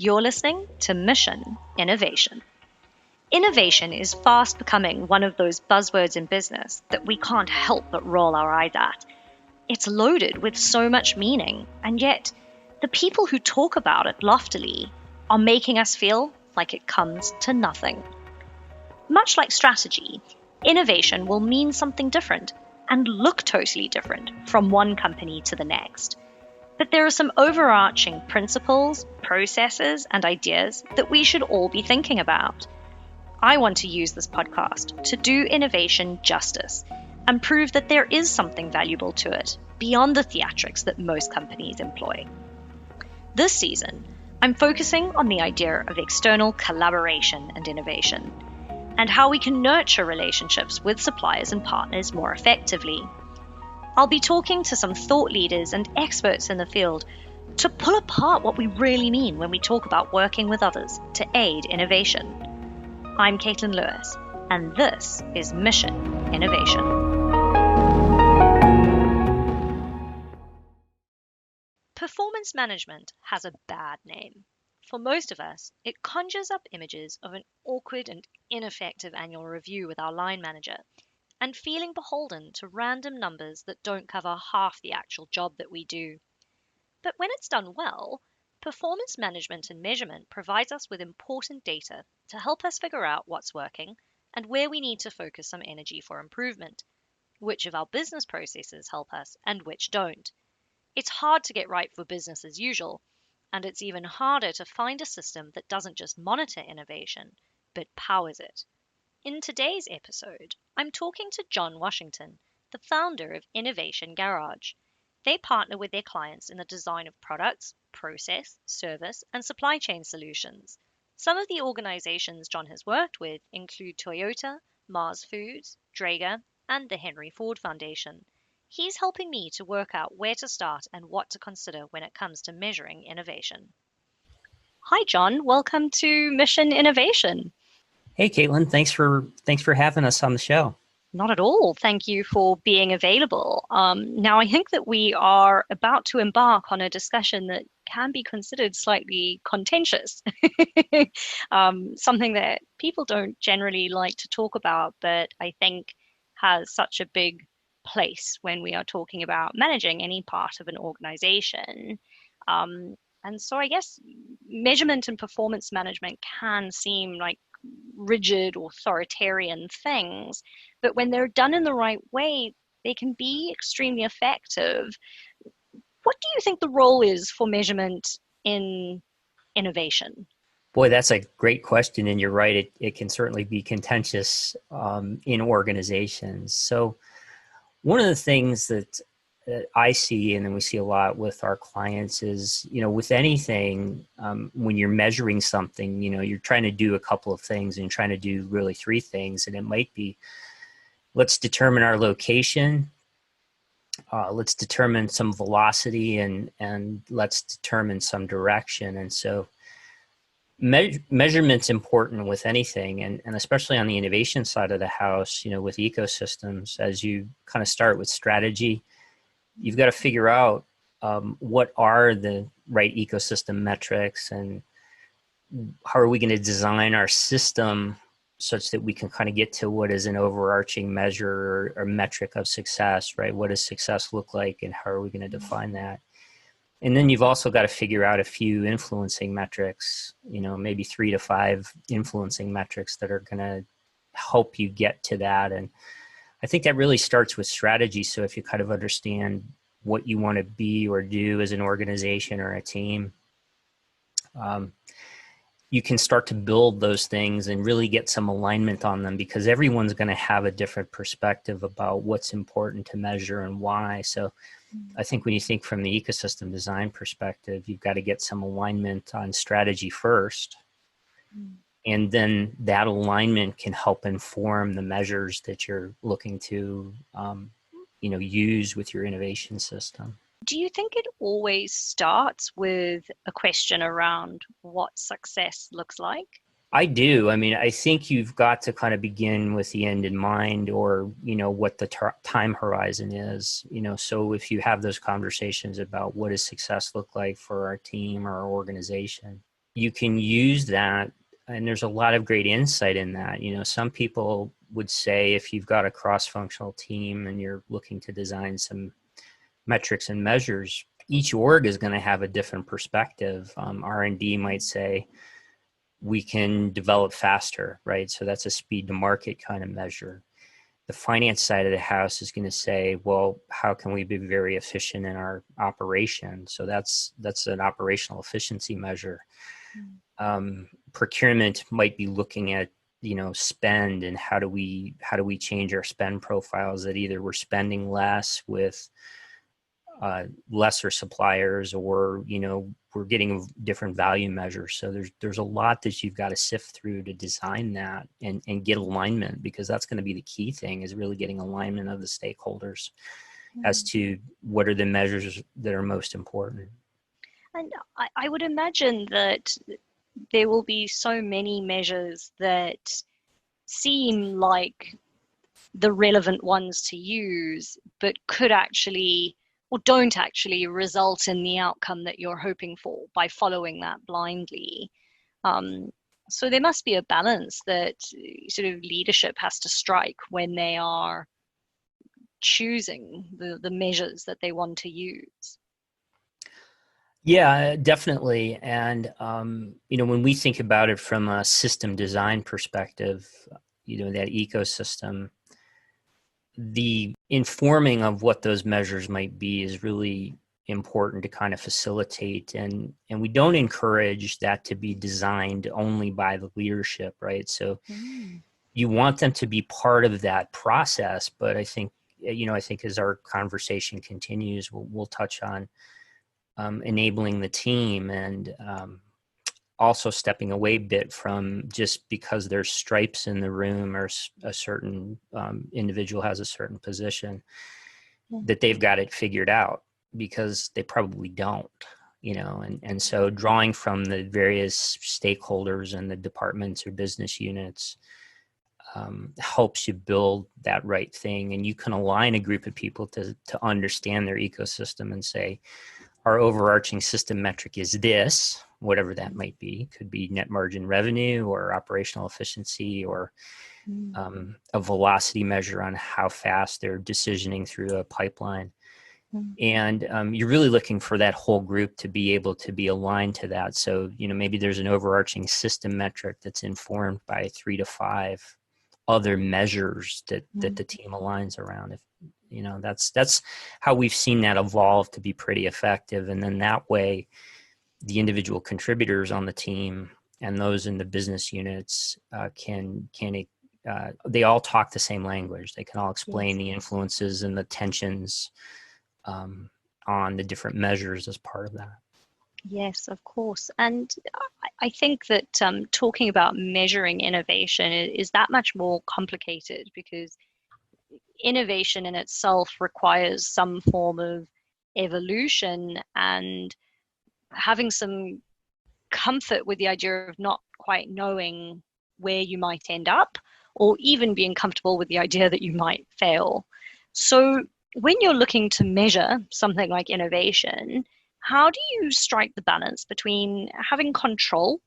You're listening to Mission Innovation. Innovation is fast becoming one of those buzzwords in business that we can't help but roll our eyes at. It's loaded with so much meaning, and yet the people who talk about it loftily are making us feel like it comes to nothing. Much like strategy, innovation will mean something different and look totally different from one company to the next. But there are some overarching principles, processes, and ideas that we should all be thinking about. I want to use this podcast to do innovation justice and prove that there is something valuable to it beyond the theatrics that most companies employ. This season, I'm focusing on the idea of external collaboration and innovation, and how we can nurture relationships with suppliers and partners more effectively. I'll be talking to some thought leaders and experts in the field to pull apart what we really mean when we talk about working with others to aid innovation. I'm Caitlyn Lewis, and this is Mission Innovation. Performance management has a bad name. For most of us, it conjures up images of an awkward and ineffective annual review with our line manager, and feeling beholden to random numbers that don't cover half the actual job that we do. But when it's done well, performance management and measurement provides us with important data to help us figure out what's working and where we need to focus some energy for improvement, which of our business processes help us and which don't. It's hard to get right for business as usual, and it's even harder to find a system that doesn't just monitor innovation, but powers it. In today's episode, I'm talking to Jon Washington, the founder of Innovation Garage. They partner with their clients in the design of products, process, service, and supply chain solutions. Some of the organizations Jon has worked with include Toyota, Mars Foods, Draeger, and the Henry Ford Foundation. He's helping me to work out where to start and what to consider when it comes to measuring innovation. Hi, Jon. Welcome to Mission Innovation. Hey, Caitlin. Thanks for having us on the show. Not at all. Thank you for being available. Now, I think that we are about to embark on a discussion that can be considered slightly contentious, something that people don't generally like to talk about, but I think has such a big place when we are talking about managing any part of an organization. And so I guess measurement and performance management can seem like rigid, authoritarian things, but when they're done in the right way, they can be extremely effective. What do you think the role is for measurement in innovation? Boy, that's a great question, and you're right. It can certainly be contentious in organizations. So one of the things that I see, and then we see a lot with our clients, is, with anything, when you're measuring something, you're trying to do a couple of things, and you're trying to do really three things. And it might be, let's determine our location, let's determine some velocity, and let's determine some direction. And so measurement's important with anything, and especially on the innovation side of the house, with ecosystems. As you kind of start with strategy, you've got to figure out what are the right ecosystem metrics, and how are we going to design our system such that we can kind of get to what is an overarching measure or metric of success, right? What does success look like, and how are we going to define that? And then you've also got to figure out a few influencing metrics, maybe 3 to 5 influencing metrics that are going to help you get to that. And I think that really starts with strategy. So if you kind of understand what you want to be or do as an organization or a team, you can start to build those things and really get some alignment on them, because everyone's going to have a different perspective about what's important to measure and why. So I think when you think from the ecosystem design perspective, you've got to get some alignment on strategy first. And then that alignment can help inform the measures that you're looking to, use with your innovation system. Do you think it always starts with a question around what success looks like? I do. I mean, I think you've got to kind of begin with the end in mind, or, what the time horizon is, so if you have those conversations about what does success look like for our team or our organization, you can use that, and there's a lot of great insight in that. Some people would say if you've got a cross-functional team and you're looking to design some metrics and measures, each org is going to have a different perspective. R&D might say we can develop faster, right? So that's a speed to market kind of measure. The finance side of the house is going to say, well, how can we be very efficient in our operation? So that's an operational efficiency measure. Procurement might be looking at spend, and how do we change our spend profiles, that either we're spending less with lesser suppliers, or we're getting different value measures. So there's a lot that you've got to sift through to design that and get alignment, because that's going to be the key thing, is really getting alignment of the stakeholders as to what are the measures that are most important. And I would imagine that there will be so many measures that seem like the relevant ones to use, but could actually, or don't actually, result in the outcome that you're hoping for by following that blindly. So there must be a balance that sort of leadership has to strike when they are choosing the measures that they want to use. Yeah, definitely. And, when we think about it from a system design perspective, that ecosystem, the informing of what those measures might be is really important to kind of facilitate. And we don't encourage that to be designed only by the leadership, right? So you want them to be part of that process. But I think as our conversation continues, we'll touch on enabling the team, and also stepping away a bit from just because there's stripes in the room, or a certain individual has a certain position, that they've got it figured out, because they probably don't, and so drawing from the various stakeholders and the departments or business units helps you build that right thing. And you can align a group of people to understand their ecosystem and say, our overarching system metric is this, whatever that might be. Could be net margin revenue, or operational efficiency, or a velocity measure on how fast they're decisioning through a pipeline. And you're really looking for that whole group to be able to be aligned to that. So, maybe there's an overarching system metric that's informed by 3 to 5 other measures that the team aligns around. That's how we've seen that evolve to be pretty effective. And then that way, the individual contributors on the team and those in the business units they all talk the same language. They can all explain the influences and the tensions on the different measures as part of that. Yes, of course. And I think that talking about measuring innovation is that much more complicated, because innovation in itself requires some form of evolution, and having some comfort with the idea of not quite knowing where you might end up, or even being comfortable with the idea that you might fail. So when you're looking to measure something like innovation, how do you strike the balance between having control,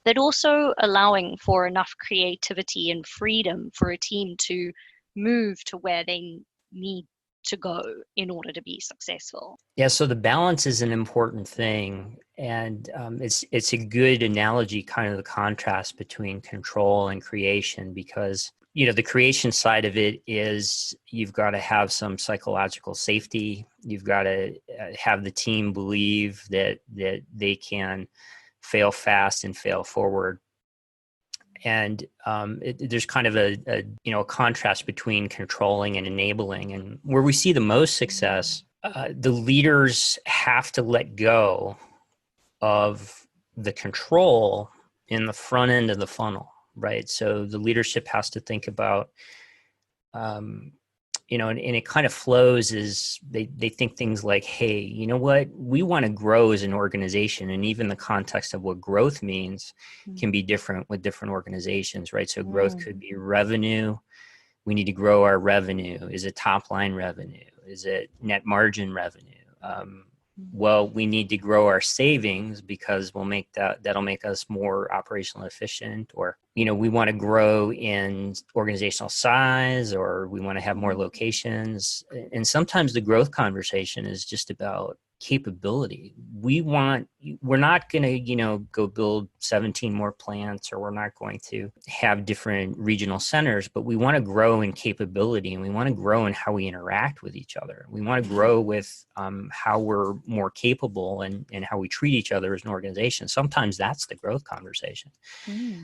but also allowing for enough creativity and freedom for a team to move to where they need to go in order to be successful? Yeah, so the balance is an important thing. And it's a good analogy, kind of the contrast between control and creation, because the creation side of it is you've got to have some psychological safety. You've got to have the team believe that they can fail fast and fail forward. And there's kind of a contrast between controlling and enabling. And where we see the most success, the leaders have to let go of the control in the front end of the funnel, right? So the leadership has to think about, and it kind of flows is they think things like, hey, you know what? We want to grow as an organization. And even the context of what growth means can be different with different organizations, right? So growth could be revenue. We need to grow our revenue. Is it top line revenue? Is it net margin revenue? well, we need to grow our savings because that'll make us more operational efficient, or, we want to grow in organizational size, or we want to have more locations. And sometimes the growth conversation is just about capability. We're not going to, go build 17 more plants, or we're not going to have different regional centers, but we want to grow in capability, and we want to grow in how we interact with each other. We want to grow with how we're more capable, and how we treat each other as an organization. Sometimes that's the growth conversation.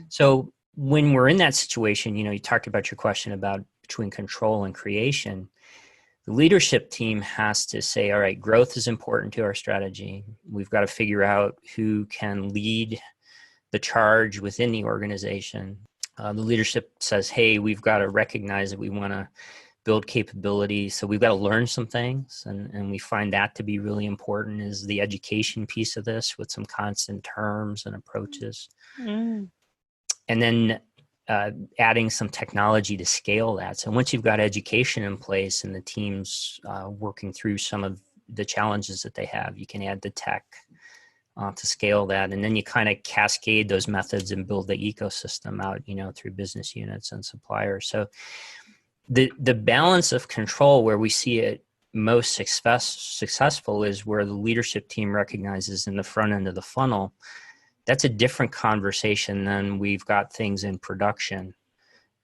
So when we're in that situation, you talked about your question about between control and creation. The leadership team has to say, all right, growth is important to our strategy. We've got to figure out who can lead the charge within the organization. The leadership says, hey, we've got to recognize that we want to build capability. So we've got to learn some things. And we find that to be really important, is the education piece of this, with some constant terms and approaches. And then adding some technology to scale that. So once you've got education in place and the team's working through some of the challenges that they have, you can add the tech to scale that. And then you kind of cascade those methods and build the ecosystem out, through business units and suppliers. So the balance of control, where we see it most successful, is where the leadership team recognizes in the front end of the funnel. That's a different conversation than we've got things in production.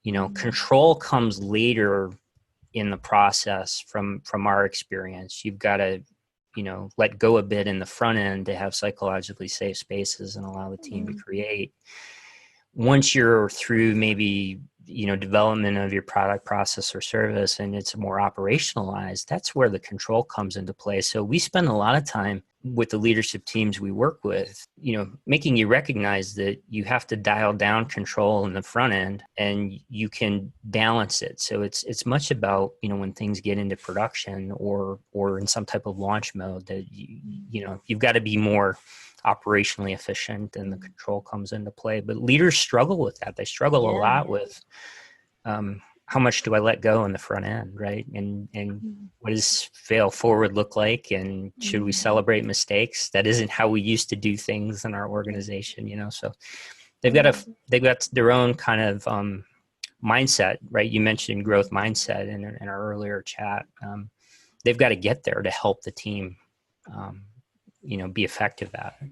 Control comes later in the process from our experience. You've got to, let go a bit in the front end to have psychologically safe spaces and allow the team to create. Once you're through maybe, development of your product, process, or service, and it's more operationalized, that's where the control comes into play. So we spend a lot of time with the leadership teams we work with, making you recognize that you have to dial down control in the front end, and you can balance it. So it's much about, when things get into production or in some type of launch mode, that you've got to be more operationally efficient, and the control comes into play. But leaders struggle with that. They struggle a lot with how much do I let go in the front end, right? And what does fail forward look like? And should we celebrate mistakes? That isn't how we used to do things in our organization, So they've got their own kind of mindset, right? You mentioned growth mindset in our earlier chat. They've got to get there to help the team be effective at it.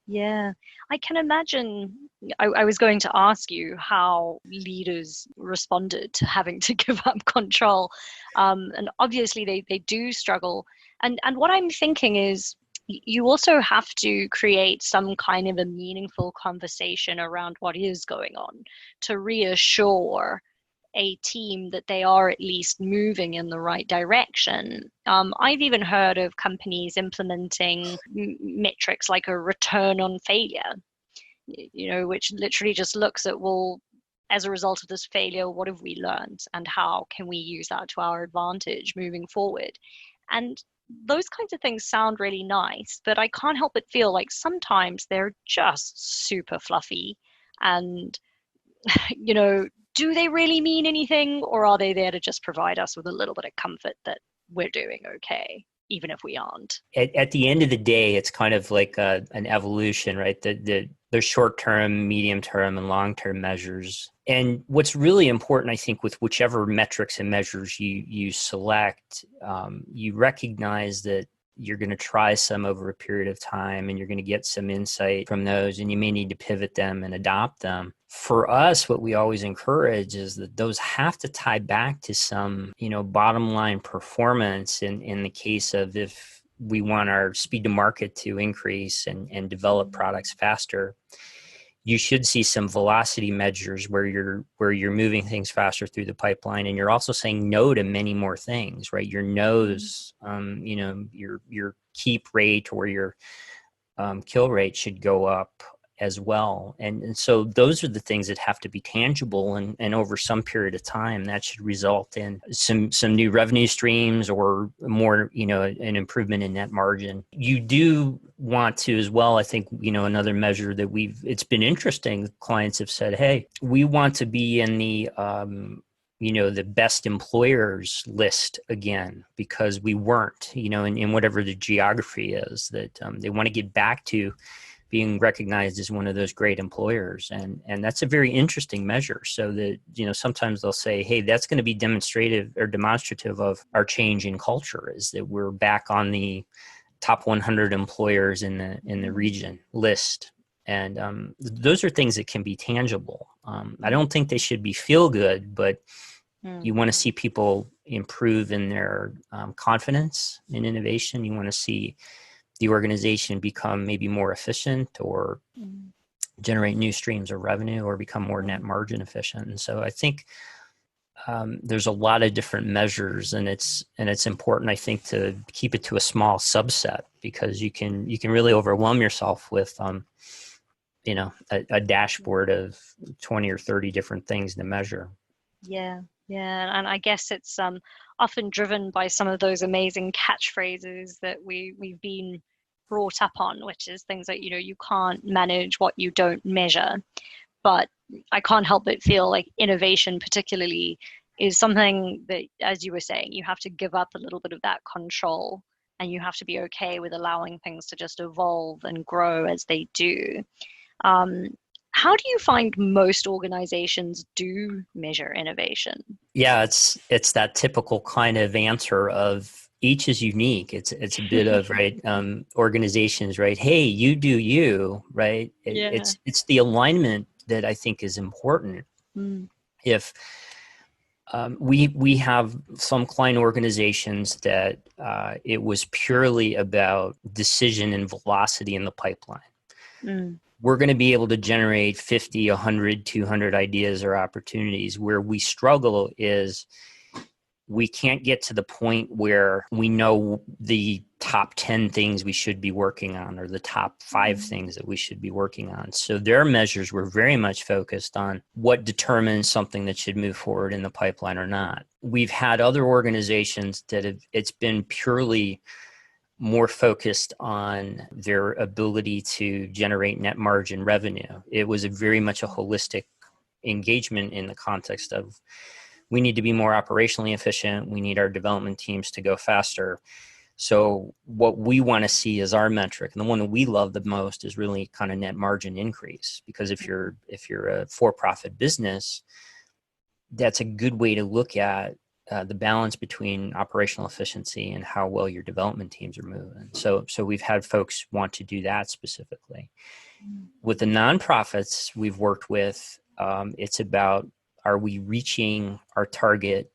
Yeah, I can imagine. I was going to ask you how leaders responded to having to give up control. And obviously they do struggle. And what I'm thinking is, you also have to create some kind of a meaningful conversation around what is going on to reassure a team that they are at least moving in the right direction. I've even heard of companies implementing metrics like a return on failure, which literally just looks at, well, as a result of this failure, what have we learned, and how can we use that to our advantage moving forward? And those kinds of things sound really nice, but I can't help but feel like sometimes they're just super fluffy. And do they really mean anything, or are they there to just provide us with a little bit of comfort that we're doing okay, even if we aren't? At the end of the day, it's kind of like an evolution, right? There's short-term, medium-term, and long-term measures. And what's really important, I think, with whichever metrics and measures you select, you recognize that you're going to try some over a period of time, and you're going to get some insight from those, and you may need to pivot them and adopt them. For us, what we always encourage is that those have to tie back to some, bottom line performance in the case of, if we want our speed to market to increase and develop products faster, you should see some velocity measures where you're moving things faster through the pipeline, and you're also saying no to many more things, right? Your no's, your keep rate or your kill rate should go up as well. And so those are the things that have to be tangible, and over some period of time, that should result in some new revenue streams, or more, an improvement in net margin. You do want to as well, I think, another measure that it's been interesting, clients have said, hey, we want to be in the the best employers list again, because we weren't, in whatever the geography is, that they want to get back to being recognized as one of those great employers. And that's a very interesting measure. So that, sometimes they'll say, hey, that's going to be demonstrative of our change in culture, is that we're back on the top 100 employers in the region list. And those are things that can be tangible. I don't think they should be feel good, but you want to see people improve in their confidence in innovation. You want to see the organization become maybe more efficient, or generate new streams of revenue, or become more net margin efficient. And so I think there's a lot of different measures, and it's important, I think, to keep it to a small subset, because you can really overwhelm yourself with a dashboard of 20 or 30 different things to measure. Yeah, and I guess it's often driven by some of those amazing catchphrases that we've been brought up on, which is things like, you can't manage what you don't measure. But I can't help but feel like innovation particularly is something that, as you were saying, you have to give up a little bit of that control, and you have to be okay with allowing things to just evolve and grow as they do. How do you find most organizations do measure innovation? Yeah, it's that typical kind of answer of each is unique. It's a bit of, right, organizations, right? Hey, you do you, right? It's the alignment that I think is important. If we have some client organizations that it was purely about decision and velocity in the pipeline. We're going to be able to generate 50, 100, 200 ideas or opportunities. Where we struggle is we can't get to the point where we know the top 10 things we should be working on, or the top 5 things that we should be working on. So their measures were very much focused on what determines something that should move forward in the pipeline or not. We've had other organizations that it's been purely more focused on their ability to generate net margin revenue. It was very much a holistic engagement in the context of, we need to be more operationally efficient. We need our development teams to go faster. So what we want to see is our metric, and the one that we love the most is really kind of net margin increase. Because if you're a for-profit business, that's a good way to look at the balance between operational efficiency and how well your development teams are moving. So we've had folks want to do that specifically. With the nonprofits we've worked with, it's about, are we reaching our target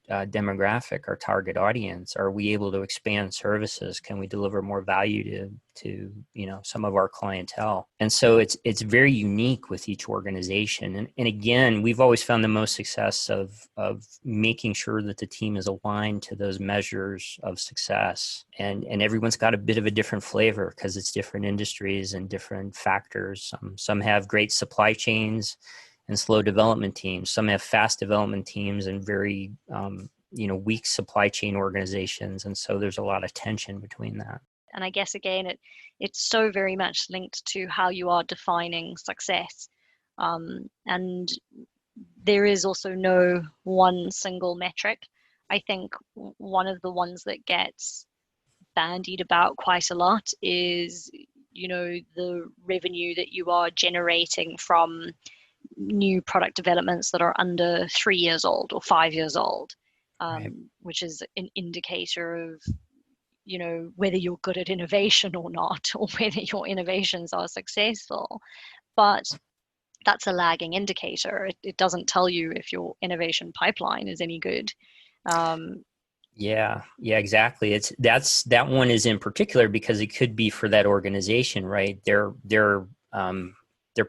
demographic, our target audience? Are we able to expand services? Can we deliver more value to some of our clientele? And so it's very unique with each organization. And again, we've always found the most success of making sure that the team is aligned to those measures of success. And everyone's got a bit of a different flavor, because it's different industries and different factors. Some have great supply chains and slow development teams. Some have fast development teams and very, weak supply chain organizations. And so there's a lot of tension between that. And I guess, again, it's so very much linked to how you are defining success. And there is also no one single metric. I think one of the ones that gets bandied about quite a lot is, the revenue that you are generating from new product developments that are under 3 years old or 5 years old, Right. which is an indicator of, whether you're good at innovation or not, or whether your innovations are successful. But that's a lagging indicator. It doesn't tell you if your innovation pipeline is any good. Yeah, exactly. That one is in particular because it could be for that organization, right? Their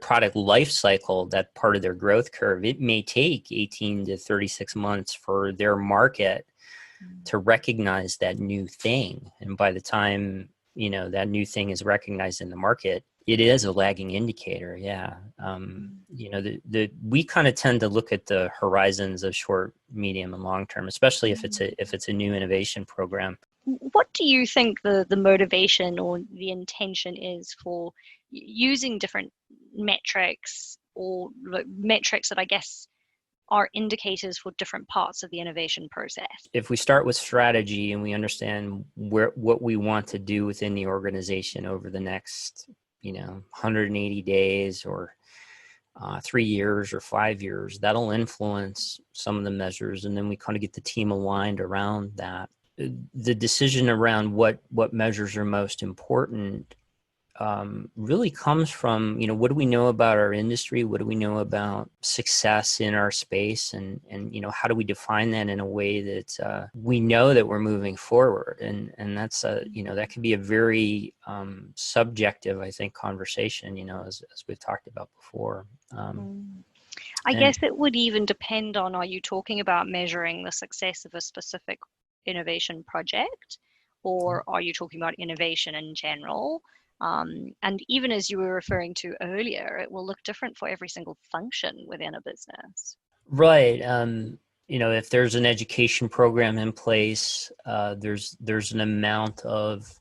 product life cycle, that part of their growth curve, it may take 18 to 36 months for their market to recognize that new thing. And by the time, that new thing is recognized in the market, it is a lagging indicator. Yeah. We kind of tend to look at the horizons of short, medium, and long term, especially if it's a new innovation program. What do you think the motivation or the intention is for using different metrics, or metrics that I guess are indicators for different parts of the innovation process? If we start with strategy and we understand what we want to do within the organization over the next, 180 days or 3 years or 5 years, that'll influence some of the measures. And then we kind of get the team aligned around that. The decision around what measures are most important really comes from, what do we know about our industry? What do we know about success in our space? And how do we define that in a way that we know that we're moving forward? And that's, that can be a very subjective, I think, conversation, as we've talked about before. I guess it would even depend on, are you talking about measuring the success of a specific innovation project, or are you talking about innovation in general? And even as you were referring to earlier, it will look different for every single function within a business. Right. If there's an education program in place, there's an amount of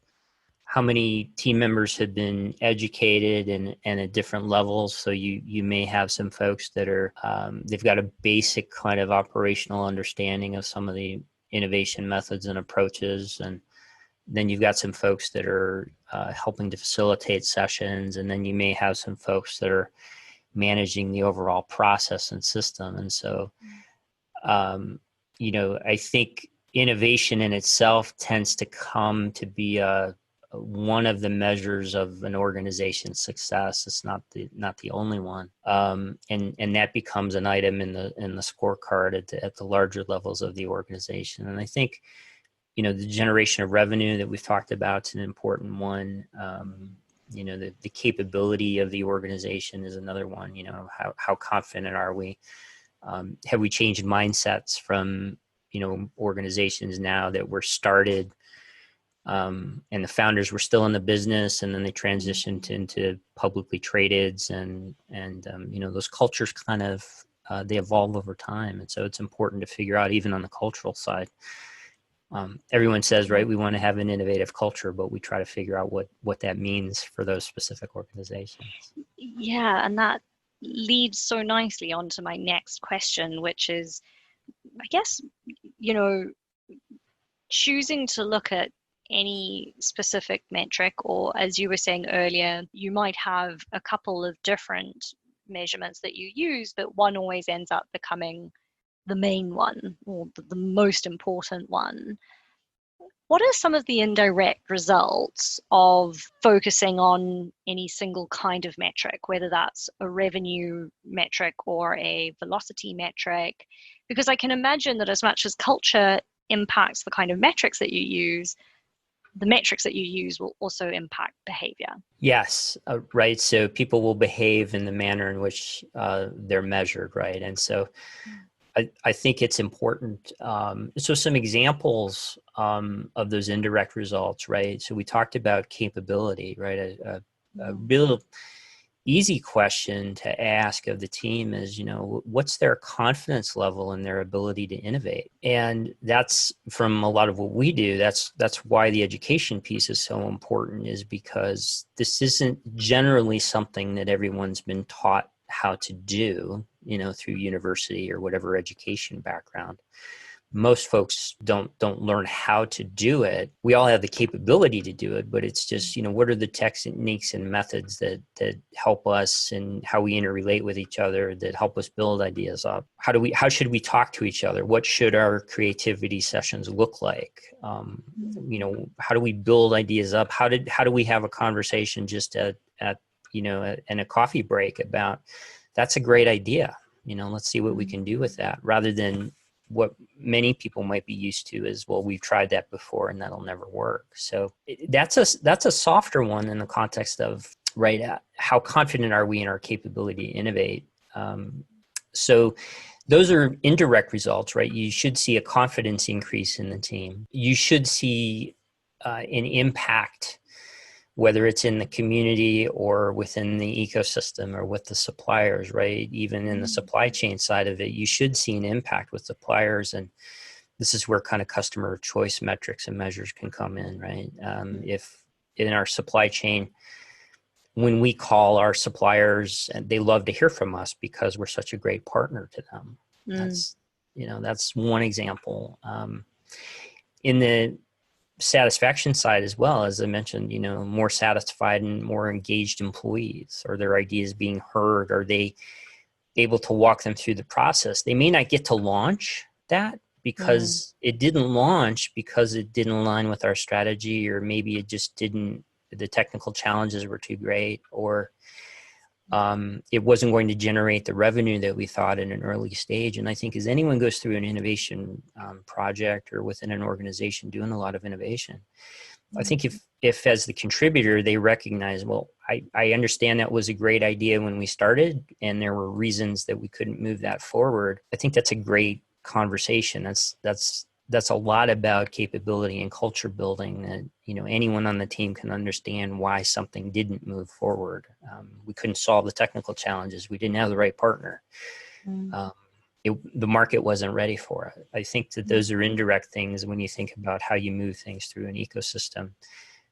how many team members have been educated and at different levels. So you may have some folks that are, they've got a basic kind of operational understanding of some of the innovation methods and approaches. And then you've got some folks that are helping to facilitate sessions. And then you may have some folks that are managing the overall process and system. And so, I think innovation in itself tends to come to be one of the measures of an organization's success. It's not the only one, and that becomes an item in the scorecard at the larger levels of the organization. And I think, the generation of revenue that we've talked about is an important one. The capability of the organization is another one. How confident are we? Have we changed mindsets from organizations now that were started? And the founders were still in the business, and then they transitioned into publicly tradeds, and those cultures kind of they evolve over time, and so it's important to figure out, even on the cultural side. Everyone says, right, we want to have an innovative culture, but we try to figure out what that means for those specific organizations. Yeah, and that leads so nicely on to my next question, which is, I guess, choosing to look at any specific metric, or as you were saying earlier, you might have a couple of different measurements that you use, but one always ends up becoming the main one, or the most important one. What are some of the indirect results of focusing on any single kind of metric, whether that's a revenue metric or a velocity metric? Because I can imagine that as much as culture impacts the kind of metrics that you use, the metrics that you use will also impact behavior. Yes, right. So people will behave in the manner in which they're measured, right? And so I think it's important. So some examples of those indirect results, right? So we talked about capability, right? A real easy question to ask of the team is, what's their confidence level in their ability to innovate? And that's from a lot of what we do. That's why the education piece is so important, is because this isn't generally something that everyone's been taught how to do, through university or whatever education background. Most folks don't learn how to do it. We all have the capability to do it, but it's just, what are the techniques and methods that help us, and how we interrelate with each other, that help us build ideas up? How should we talk to each other? What should our creativity sessions look like? How do we build ideas up? How do we have a conversation just at in a coffee break about, that's a great idea. Let's see what we can do with that, rather than what many people might be used to is, well, we've tried that before and that'll never work. So that's a softer one in the context of, right, how confident are we in our capability to innovate? So those are indirect results, right? You should see a confidence increase in the team. You should see an impact, whether it's in the community or within the ecosystem or with the suppliers, right? Even in the supply chain side of it, you should see an impact with suppliers. And this is where kind of customer choice metrics and measures can come in, right? If in our supply chain, when we call our suppliers, and they love to hear from us because we're such a great partner to them. That's, that's one example. In the satisfaction side as well, as I mentioned, more satisfied and more engaged employees. Are their ideas being heard? Are they able to walk them through the process? They may not get to launch that because it didn't launch because it didn't align with our strategy, or maybe it just didn't, the technical challenges were too great, or it wasn't going to generate the revenue that we thought in an early stage. And I think as anyone goes through an innovation project or within an organization doing a lot of innovation, I think if as the contributor, they recognize, well, I understand that was a great idea when we started and there were reasons that we couldn't move that forward. I think that's a great conversation. That's a lot about capability and culture building that, anyone on the team can understand why something didn't move forward. We couldn't solve the technical challenges. We didn't have the right partner. The market wasn't ready for it. I think that those are indirect things when you think about how you move things through an ecosystem,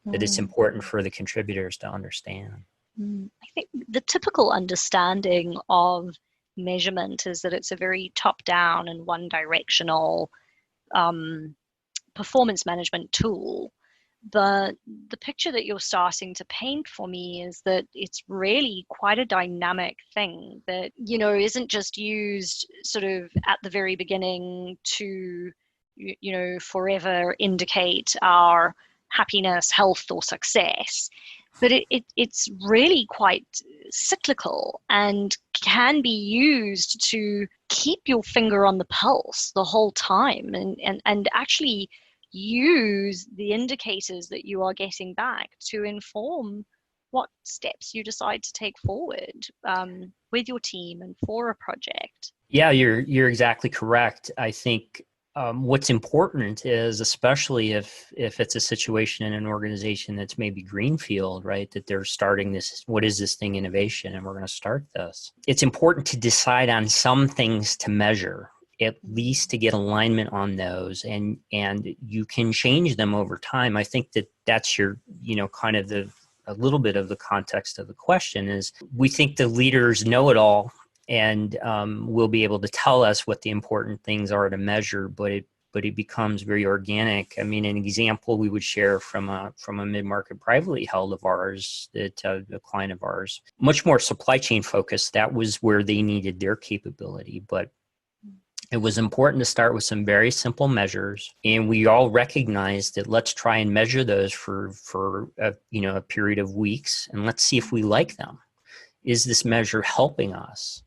that it's important for the contributors to understand. I think the typical understanding of measurement is that it's a very top-down and one-directional performance management tool. But the picture that you're starting to paint for me is that it's really quite a dynamic thing that, isn't just used sort of at the very beginning to, forever indicate our happiness, health, or success. But it's really quite cyclical and can be used to keep your finger on the pulse the whole time and actually use the indicators that you are getting back to inform what steps you decide to take forward with your team and for a project. Yeah, you're exactly correct. I think what's important is, especially if it's a situation in an organization that's maybe greenfield, right, that they're starting this, what is this thing, innovation, and we're going to start this. It's important to decide on some things to measure, at least to get alignment on those, and you can change them over time. I think that's your, kind of a little bit of the context of the question is, we think the leaders know it all and will be able to tell us what the important things are to measure, but it becomes very organic. I mean, an example we would share from a mid-market privately held of ours, that a client of ours, much more supply chain focused. That was where they needed their capability, but it was important to start with some very simple measures, and we all recognized that let's try and measure those for a period of weeks, and let's see if we like them. Is this measure helping us?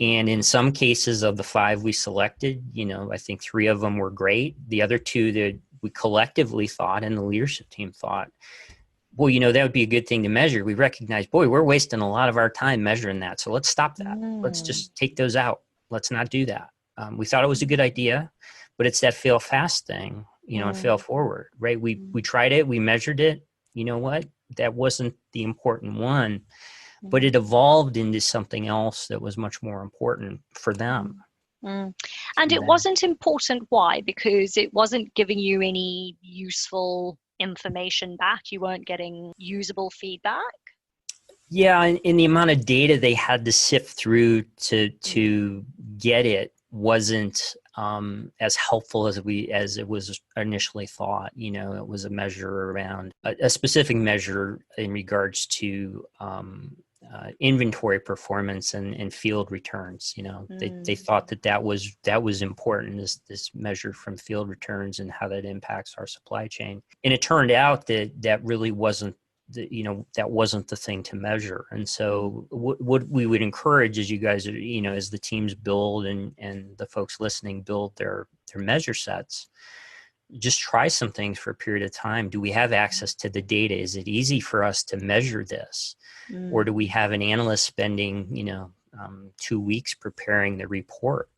And in some cases of the 5 we selected, I think 3 of them were great. The other 2 that we collectively thought, and the leadership team thought, well, that would be a good thing to measure. We recognized, boy, we're wasting a lot of our time measuring that. So let's stop that. Let's just take those out. Let's not do that. We thought it was a good idea, but it's that fail fast thing, and fail forward, right? We tried it, we measured it. You know what? That wasn't the important one, but it evolved into something else that was much more important for them. And it wasn't important. Why? Because it wasn't giving you any useful information back. You weren't getting usable feedback. Yeah, and the amount of data they had to sift through to get it wasn't as helpful as it was initially thought. It was a measure around a specific measure in regards to inventory performance and field returns. They thought that was important, this measure from field returns and how that impacts our supply chain. And it turned out that really wasn't that wasn't the thing to measure. And so what we would encourage is you guys, as the teams build and the folks listening build their measure sets, just try some things for a period of time. Do we have access to the data? Is it easy for us to measure this? Or do we have an analyst spending, 2 weeks preparing the report?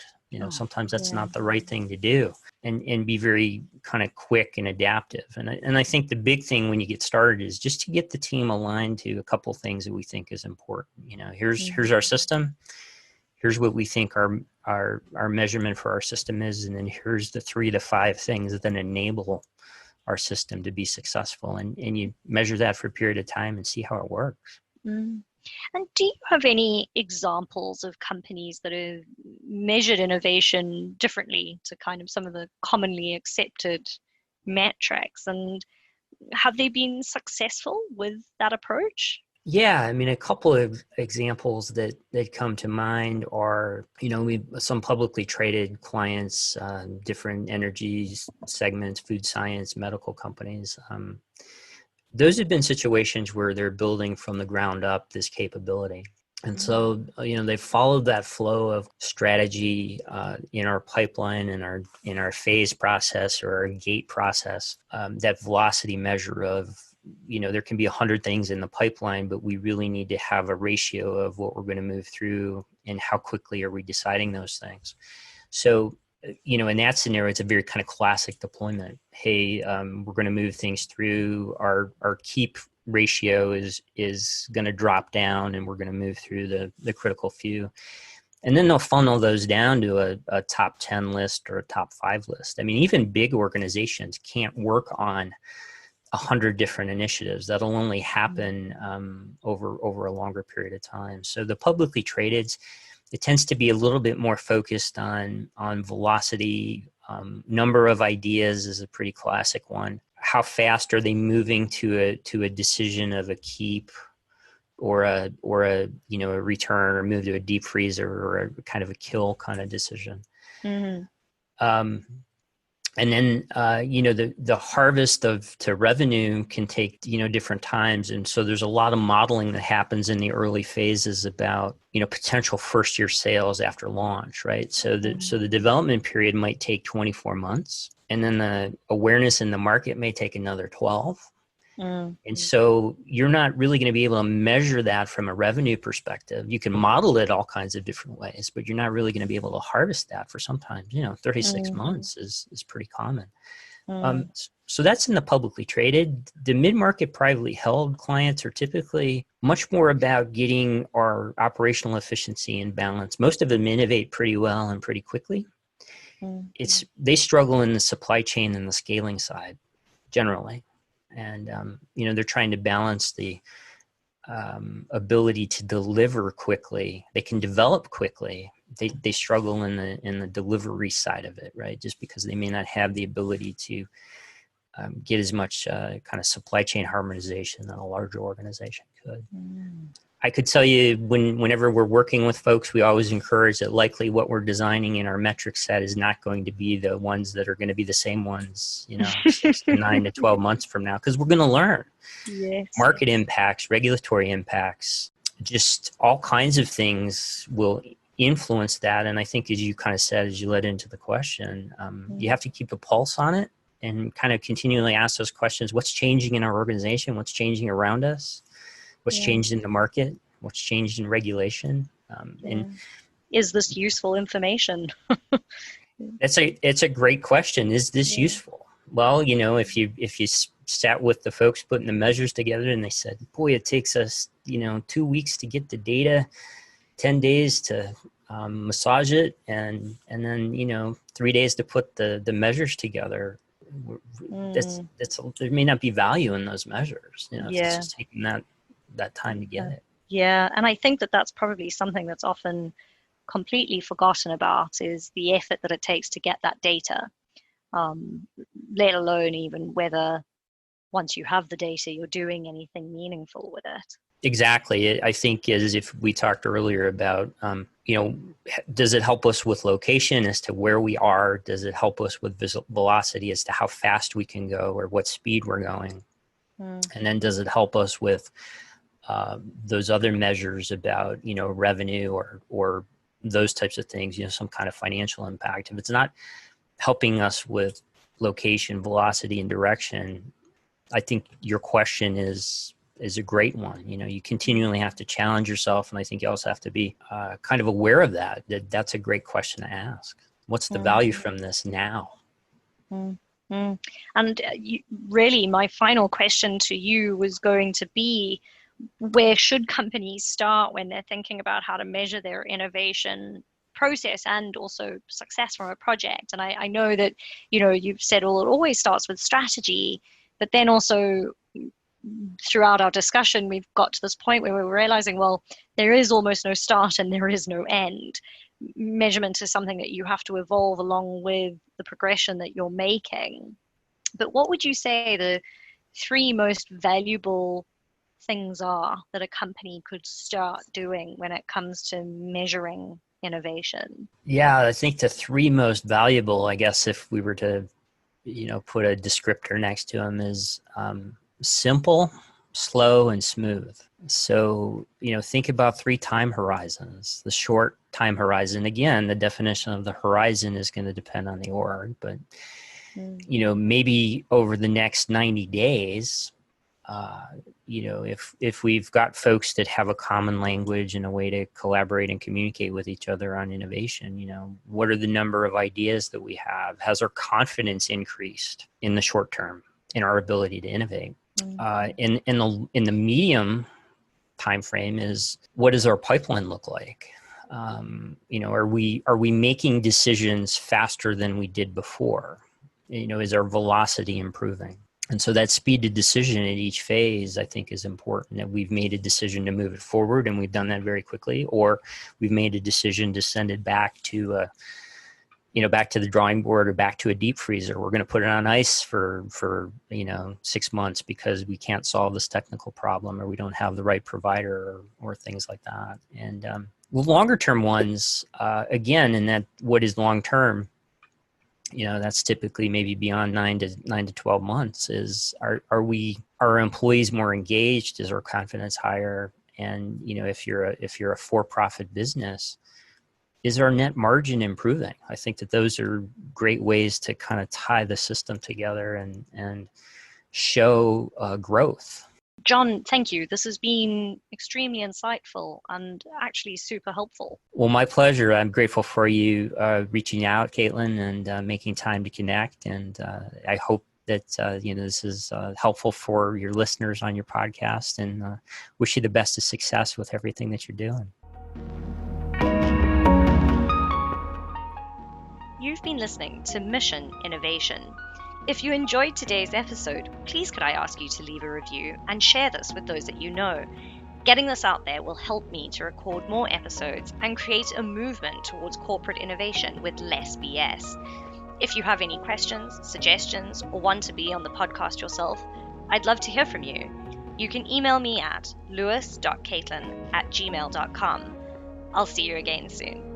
Sometimes that's not the right thing to do, and be very kind of quick and adaptive. And I think the big thing when you get started is just to get the team aligned to a couple things that we think is important. Here's our system. Here's what we think our measurement for our system is. And then here's the 3 to 5 things that then enable our system to be successful. And you measure that for a period of time and see how it works. And do you have any examples of companies that have measured innovation differently to kind of some of the commonly accepted metrics? And have they been successful with that approach? Yeah, I mean, a couple of examples that come to mind are, we some publicly traded clients, different energy segments, food science, medical companies. Those have been situations where they're building from the ground up this capability. And so, they followed that flow of strategy in our pipeline, in our phase process or our gate process, that velocity measure of, there can be 100 things in the pipeline, but we really need to have a ratio of what we're going to move through and how quickly are we deciding those things. So, in that scenario, it's a very kind of classic deployment. Hey, we're going to move things through. Our keep ratio is going to drop down, and we're going to move through the critical few. And then they'll funnel those down to a top 10 list or a top 5 list. I mean, even big organizations can't work on 100 different initiatives. That'll only happen over a longer period of time. So the publicly traded, it tends to be a little bit more focused on velocity. Number of ideas is a pretty classic one. How fast are they moving to a decision of a keep or a return, or move to a deep freezer, or a kind of a kill kind of decision. Mm-hmm. And then, the harvest to revenue can take, different times. And so there's a lot of modeling that happens in the early phases about, potential first year sales after launch, right? So the development period might take 24 months, and then the awareness in the market may take another 12. And so you're not really going to be able to measure that from a revenue perspective. You can model it all kinds of different ways, but you're not really going to be able to harvest that for sometimes, 36 months is pretty common. So that's in the publicly traded. The mid-market privately held clients are typically much more about getting our operational efficiency in balance. Most of them innovate pretty well and pretty quickly. They struggle in the supply chain and the scaling side generally. And, they're trying to balance the ability to deliver quickly. They can develop quickly. They struggle in the delivery side of it, right? Just because they may not have the ability to get as much kind of supply chain harmonization that a larger organization could. I could tell you whenever we're working with folks, we always encourage that likely what we're designing in our metric set is not going to be the ones that are going to be the same ones, 6 to 9 to 12 months from now, because we're going to learn. Yes. Market impacts, regulatory impacts, just all kinds of things will influence that. And I think, as you kind of said, as you led into the question, you have to keep a pulse on it and kind of continually ask those questions. What's changing in our organization? What's changing around us? What's changed in the market? What's changed in regulation? And is this useful information? It's a great question. Is this useful? Well, if you sat with the folks putting the measures together and they said, boy, it takes us 2 weeks to get the data, 10 days to massage it, and then 3 days to put the measures together. There may not be value in those measures. If it's just taking that time to get it. Yeah, and I think that's probably something that's often completely forgotten about, is the effort that it takes to get that data, let alone even whether once you have the data, you're doing anything meaningful with it. Exactly. I think, as if we talked earlier about, does it help us with location as to where we are? Does it help us with velocity as to how fast we can go or what speed we're going? And then does it help us with those other measures about, revenue or those types of things, some kind of financial impact? If it's not helping us with location, velocity, and direction, I think your question is a great one. You continually have to challenge yourself. And I think you also have to be kind of aware of that's a great question to ask. What's the value from this now? And really, my final question to you was going to be, where should companies start when they're thinking about how to measure their innovation process and also success from a project? And I know that, you've said, well, it always starts with strategy, but then also throughout our discussion, we've got to this point where we're realizing, well, there is almost no start and there is no end. Measurement is something that you have to evolve along with the progression that you're making. But what would you say the 3 most valuable things are that a company could start doing when it comes to measuring innovation? Yeah, I think the 3 most valuable, I guess, if we were to, put a descriptor next to them, is simple, slow, and smooth. So, think about 3 time horizons. The short time horizon, again, the definition of the horizon is going to depend on the org, but, maybe over the next 90 days, if we've got folks that have a common language and a way to collaborate and communicate with each other on innovation, what are the number of ideas that we have? Has our confidence increased in the short term in our ability to innovate? In the medium time frame is, what does our pipeline look like? Are we making decisions faster than we did before? Is our velocity improving? And so that speed to decision at each phase, I think, is important. That we've made a decision to move it forward, and we've done that very quickly, or we've made a decision to send it back to back to the drawing board or back to a deep freezer. We're going to put it on ice for 6 months because we can't solve this technical problem, or we don't have the right provider, or things like that. And the longer term ones, again, and that what is long term, that's typically maybe beyond 9 to 12 months, is are our employees more engaged? Is our confidence higher? And, if you're a for-profit business, is our net margin improving? I think that those are great ways to kind of tie the system together and show growth. Jon, thank you. This has been extremely insightful and actually super helpful. Well, my pleasure. I'm grateful for you reaching out, Caitlyn, and making time to connect. And I hope that this is helpful for your listeners on your podcast, and wish you the best of success with everything that you're doing. You've been listening to Mission Innovation. If you enjoyed today's episode, please could I ask you to leave a review and share this with those that you know. Getting this out there will help me to record more episodes and create a movement towards corporate innovation with less BS. If you have any questions, suggestions, or want to be on the podcast yourself, I'd love to hear from you. You can email me at lewis.caitlyn@gmail.com. I'll see you again soon.